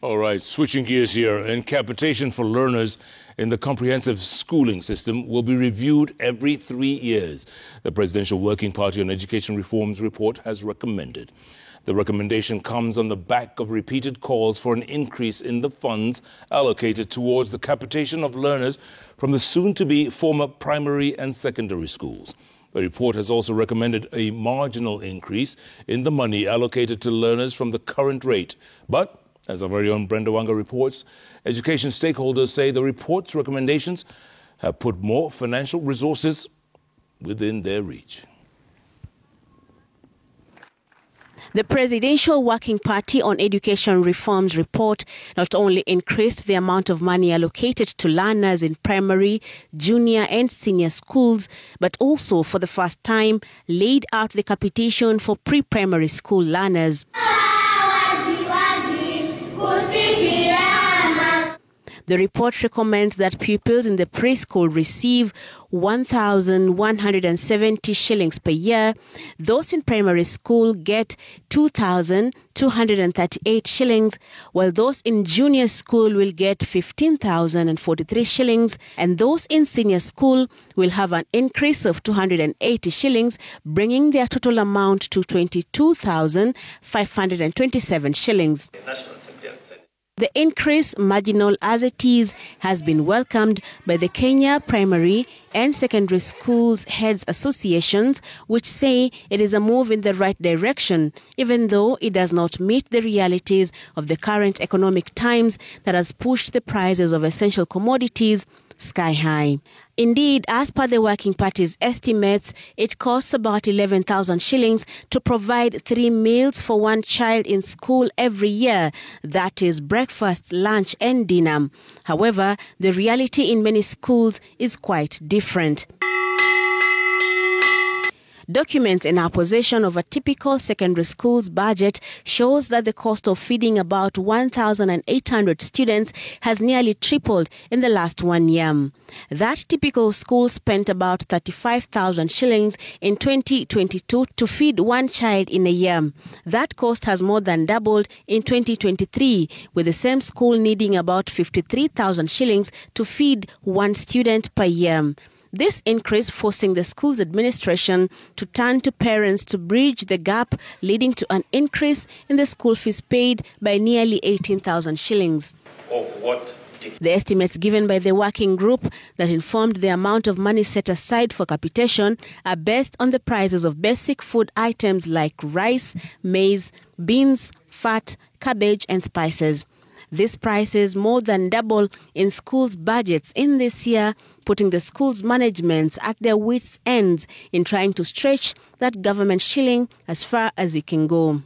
All right, switching gears here, and capitation for learners in the comprehensive schooling system will be reviewed every 3 years. The Presidential Working Party on Education Reforms report has recommended. The recommendation comes on the back of repeated calls for an increase in the funds allocated towards the capitation of learners from the soon-to-be former primary and secondary schools. The report has also recommended a marginal increase in the money allocated to learners from the current rate. But as our very own Brenda Wanga reports, education stakeholders say the report's recommendations have put more financial resources within their reach. The Presidential Working Party on Education Reforms report not only increased the amount of money allocated to learners in primary, junior and senior schools, but also for the first time laid out the capitation for pre-primary school learners. The report recommends that pupils in the preschool receive 1,170 shillings per year. Those in primary school get 2,238 shillings, while those in junior school will get 15,043 shillings, and those in senior school will have an increase of 280 shillings, bringing their total amount to 22,527 shillings. The increase, marginal as it is, has been welcomed by the Kenya Primary and Secondary Schools Heads Associations, which say it is a move in the right direction, even though it does not meet the realities of the current economic times that has pushed the prices of essential commodities sky high. Indeed, as per the Working Party's estimates, it costs about 11,000 shillings to provide 3 meals for one child in school every year. That is breakfast, lunch and dinner. However, the reality in many schools is quite different. Documents in our possession of a typical secondary school's budget shows that the cost of feeding about 1,800 students has nearly tripled in the last 1 year. That typical school spent about 35,000 shillings in 2022 to feed one child in a year. That cost has more than doubled in 2023, with the same school needing about 53,000 shillings to feed one student per year. This increase forcing the school's administration to turn to parents to bridge the gap, leading to an increase in the school fees paid by nearly 18,000 shillings. The estimates given by the working group that informed the amount of money set aside for capitation are based on the prices of basic food items like rice, maize, beans, fat, cabbage and spices. These prices more than double in schools' budgets in this year, putting the school's managements at their wits' ends in trying to stretch that government shilling as far as it can go.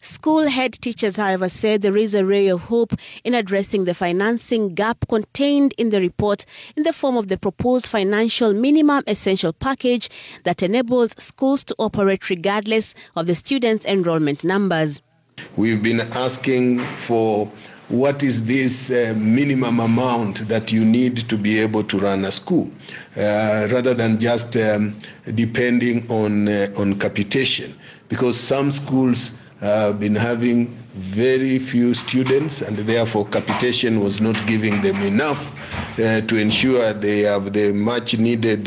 School head teachers, however, say there is a ray of hope in addressing the financing gap contained in the report in the form of the proposed financial minimum essential package that enables schools to operate regardless of the students' enrollment numbers. We've been asking for what is this minimum amount that you need to be able to run a school, rather than just depending on capitation, because some schools have been having very few students and therefore capitation was not giving them enough to ensure they have the much needed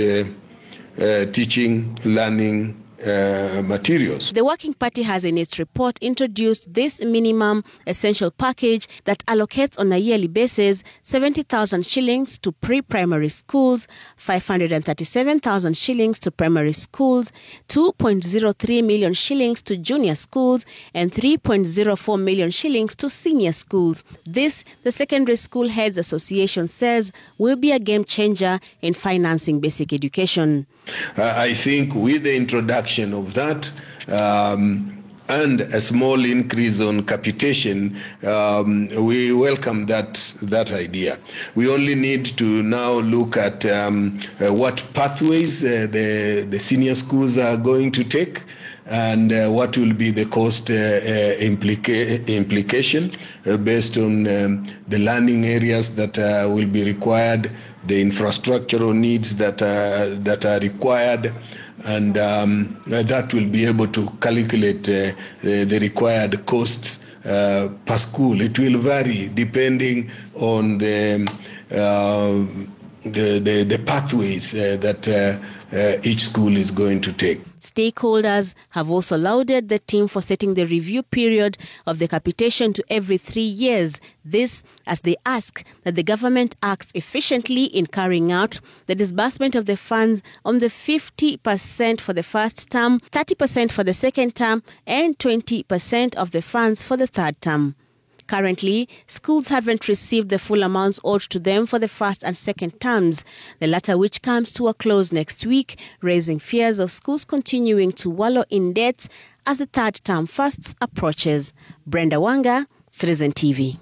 teaching, learning materials. The Working Party has in its report introduced this minimum essential package that allocates on a yearly basis 70,000 shillings to pre-primary schools, 537,000 shillings to primary schools, 2.03 million shillings to junior schools, and 3.04 million shillings to senior schools. This, the Secondary School Heads Association says, will be a game changer in financing basic education. I think with the introduction of that and a small increase on capitation, we welcome that idea. We only need to now look at what pathways the senior schools are going to take and what will be the cost implication based on the learning areas that will be required, the infrastructural needs that are required, and that will be able to calculate the required costs per school. It will vary depending on the pathways that each school is going to take. Stakeholders have also lauded the team for setting the review period of the capitation to every 3 years. This as they ask that the government acts efficiently in carrying out the disbursement of the funds on the 50% for the first term, 30% for the second term, and 20% of the funds for the third term. Currently, schools haven't received the full amounts owed to them for the first and second terms, the latter which comes to a close next week, raising fears of schools continuing to wallow in debts as the third term first approaches. Brenda Wanga, Citizen TV.